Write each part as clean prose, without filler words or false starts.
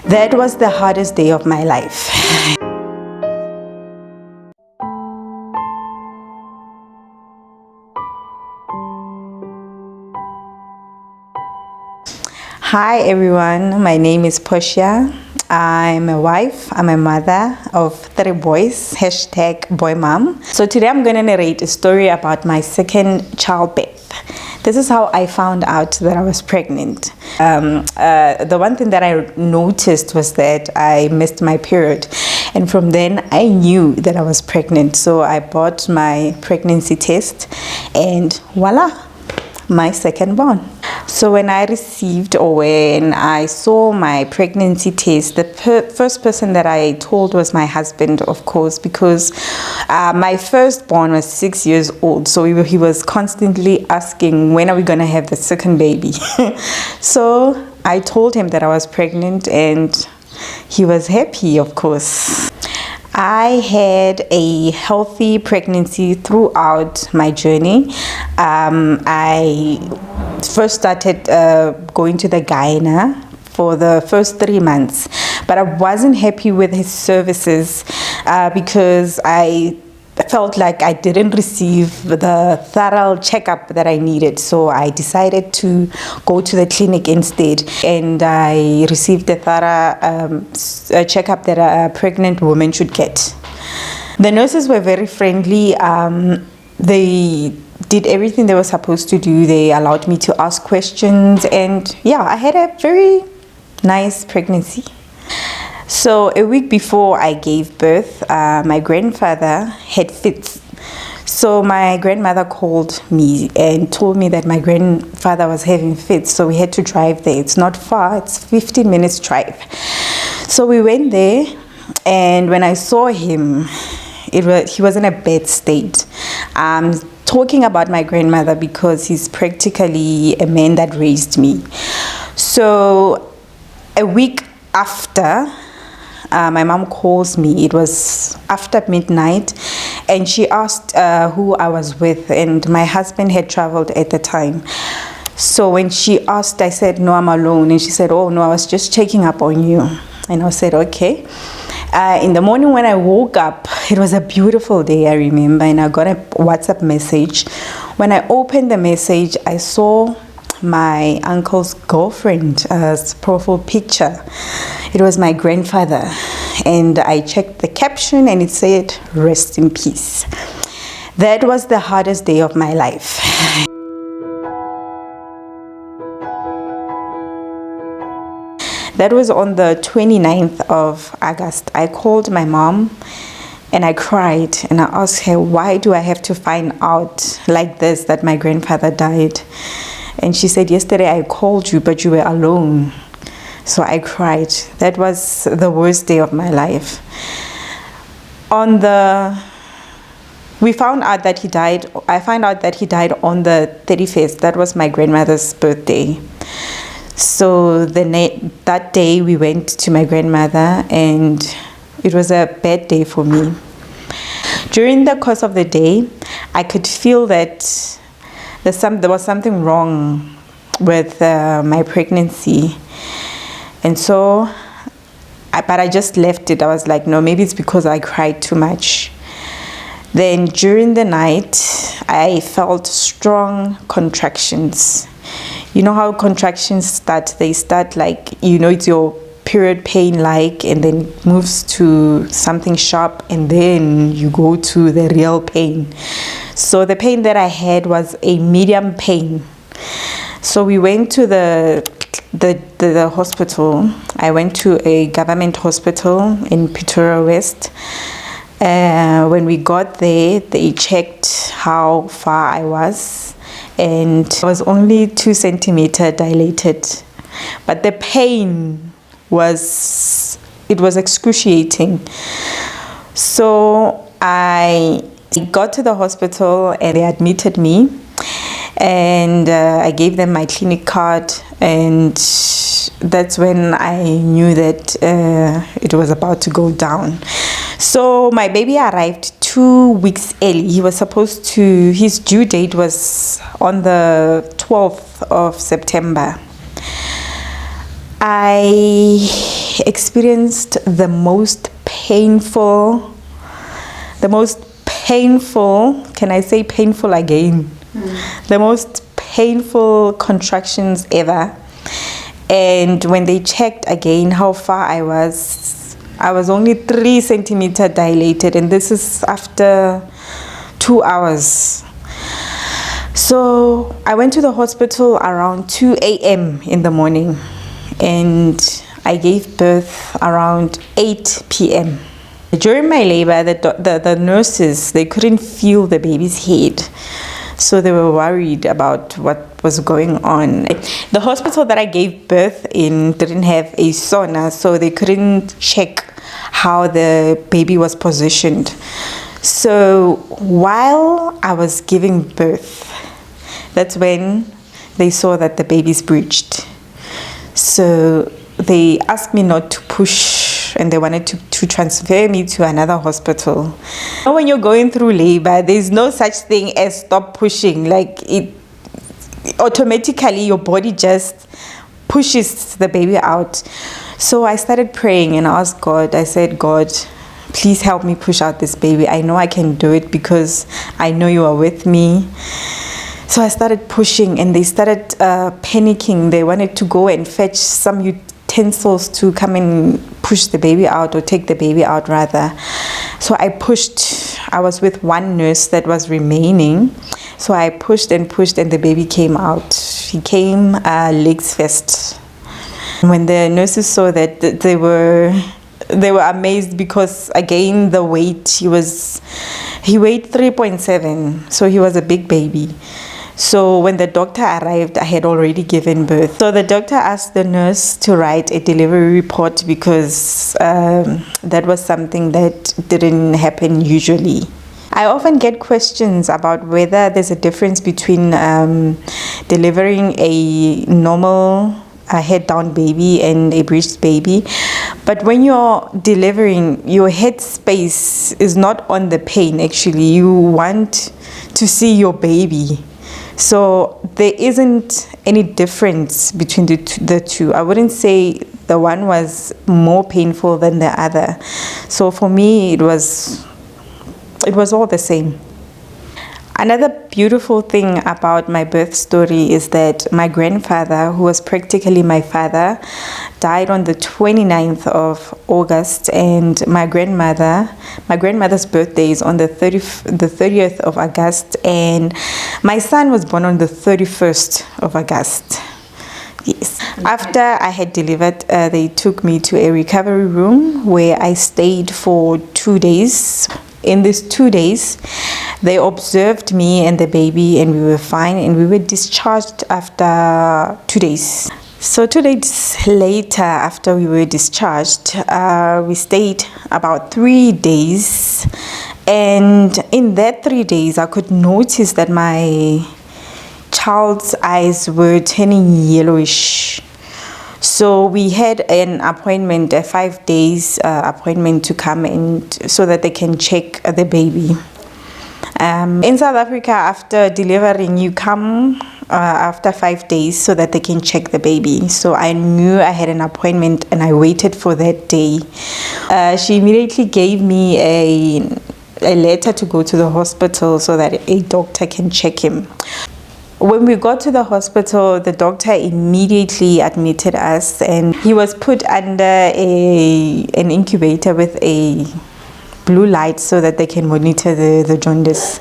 That was the hardest day of my life. Hi everyone, my name is Portia. I'm a wife, I'm a mother of 3 boys, #boymom. So today I'm going to narrate a story about my second childbirth. This is how I found out that I was pregnant. The one thing that I noticed was that I missed my period, and from then I knew that I was pregnant. So I bought my pregnancy test and voila, my second born. So when I saw my pregnancy test, the first person that I told was my husband, of course, because my firstborn was 6 years old. So he was constantly asking, when are we going to have the second baby? So I told him that I was pregnant and he was happy, of course. I had a healthy pregnancy throughout my journey. I first started going to the gyna for the first 3 months, but I wasn't happy with his services because I felt like I didn't receive the thorough checkup that I needed. So I decided to go to the clinic instead, and I received the thorough checkup that a pregnant woman should get. The nurses were very friendly. They did everything they were supposed to do. They allowed me to ask questions, and yeah, I had a very nice pregnancy. So a week before I gave birth, my grandfather had fits. So my grandmother called me and told me that my grandfather was having fits, so we had to drive there. It's not far, it's 15 minutes drive. So we went there, and when I saw him, he was in a bad state. Talking about my grandmother because he's practically a man that raised me. So a week after, my mom calls me. It was after midnight, and she asked who I was with, and my husband had traveled at the time. So when she asked, I said, no, I'm alone. And she said, oh no, I was just checking up on you. And I said, okay. In the morning when I woke up, it was a beautiful day, I remember, and I got a WhatsApp message. When I opened the message, I saw my uncle's girlfriend's profile picture. It was my grandfather, and I checked the caption and it said, rest in peace. That was the hardest day of my life. That was on the 29th of August. I called my mom and I cried, and I asked her, why do I have to find out like this that my grandfather died? And she said, yesterday I called you, but you were alone. So I cried. That was the worst day of my life. We found out that he died. I found out that he died on the 31st. That was my grandmother's birthday. So that day we went to my grandmother, and it was a bad day for me. During the course of the day, I could feel that there was something wrong with my pregnancy. And so, but I just left it. I was like, no, maybe it's because I cried too much. Then during the night, I felt strong contractions. You know how contractions start? They start like, it's your period pain and then it moves to something sharp, and then you go to the real pain. So the pain that I had was a medium pain. So we went to the hospital. I went to a government hospital in Pretoria West. When we got there, they checked how far I was, and I was only 2 centimeters dilated. But the pain was excruciating. So I got to the hospital and they admitted me, and I gave them my clinic card, and that's when I knew that it was about to go down. So my baby arrived 2 weeks early. His due date was on the 12th of September. I experienced the most painful, can I say painful again? The most painful contractions ever. And when they checked again how far I was only 3 centimeters dilated, and this is after 2 hours. So I went to the hospital around 2 a.m. in the morning, and I gave birth around 8 p.m. During my labor, the nurses, they couldn't feel the baby's head. So they were worried about what was going on. The hospital that I gave birth in didn't have a sonar, so they couldn't check how the baby was positioned. So while I was giving birth, that's when they saw that the baby's breached. So they asked me not to push, and they wanted to transfer me to another hospital. When you're going through labor, there's no such thing as stop pushing. Like, it automatically, your body just pushes the baby out. So I started praying and I asked God. I said, God, please help me push out this baby. I know I can do it because I know you are with me. So I started pushing, and they started panicking. They wanted to go and fetch some utensils to come and push the baby out, or take the baby out rather. So I pushed. I was with one nurse that was remaining. So I pushed and pushed, and the baby came out. He came legs first. When the nurses saw that, they were amazed, because again the weight, he weighed 3.7, so he was a big baby. So when the doctor arrived, I had already given birth. So the doctor asked the nurse to write a delivery report, because that was something that didn't happen usually. I often get questions about whether there's a difference between delivering a normal head down baby and a breached baby. But when you're delivering, your head space is not on the pain. Actually, you want to see your baby. So there isn't any difference between the two. I wouldn't say the one was more painful than the other. So for me, it was all the same. Another beautiful thing about my birth story is that my grandfather, who was practically my father, died on the 29th of August, and my grandmother's birthday is on the 30th of August, and my son was born on the 31st of August. Yes. After I had delivered, they took me to a recovery room where I stayed for 2 days. In these 2 days, they observed me and the baby, and we were fine, and we were discharged after 2 days. So 2 days later, after we were discharged, we stayed about 3 days, and in that 3 days, I could notice that my child's eyes were turning yellowish. So we had an appointment, a 5 days appointment, to come in so that they can check the baby. In South Africa, after delivering, you come after 5 days so that they can check the baby. So I knew I had an appointment, and I waited for that day. She immediately gave me a letter to go to the hospital so that a doctor can check him. When we got to the hospital, the doctor immediately admitted us, and he was put under an incubator with a blue light so that they can monitor the jaundice.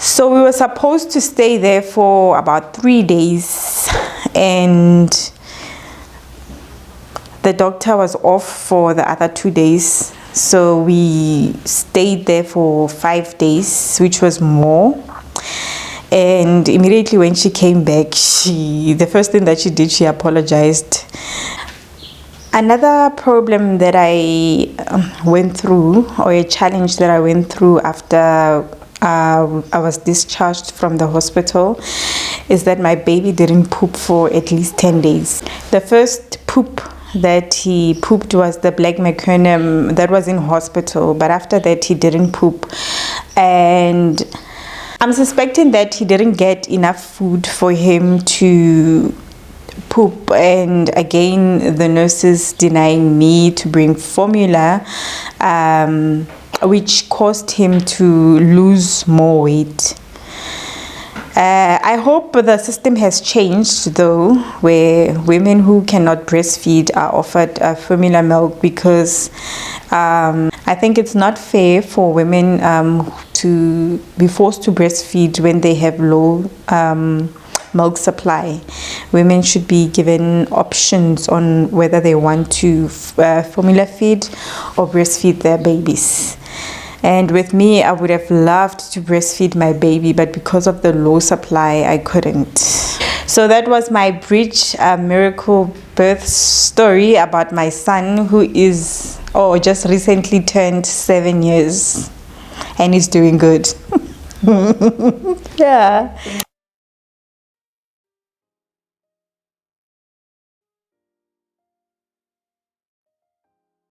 So we were supposed to stay there for about 3 days, and the doctor was off for the other 2 days. So we stayed there for 5 days, which was more. And immediately when she came back, the first thing that she did, she apologized. Another problem that I went through, or a challenge that I went through after I was discharged from the hospital, is that my baby didn't poop for at least 10 days. The first poop that he pooped was the black meconium that was in hospital, but after that he didn't poop. And I'm suspecting that he didn't get enough food for him to poop, and again the nurses denying me to bring formula, which caused him to lose more weight. I hope the system has changed though, where women who cannot breastfeed are offered formula milk, because I think it's not fair for women to be forced to breastfeed when they have low milk supply. Women should be given options on whether they want to formula feed or breastfeed their babies. And with me, I would have loved to breastfeed my baby, but because of the low supply, I couldn't. So that was my breech miracle birth story about my son, who is just recently turned 7 years and he's doing good. Yeah.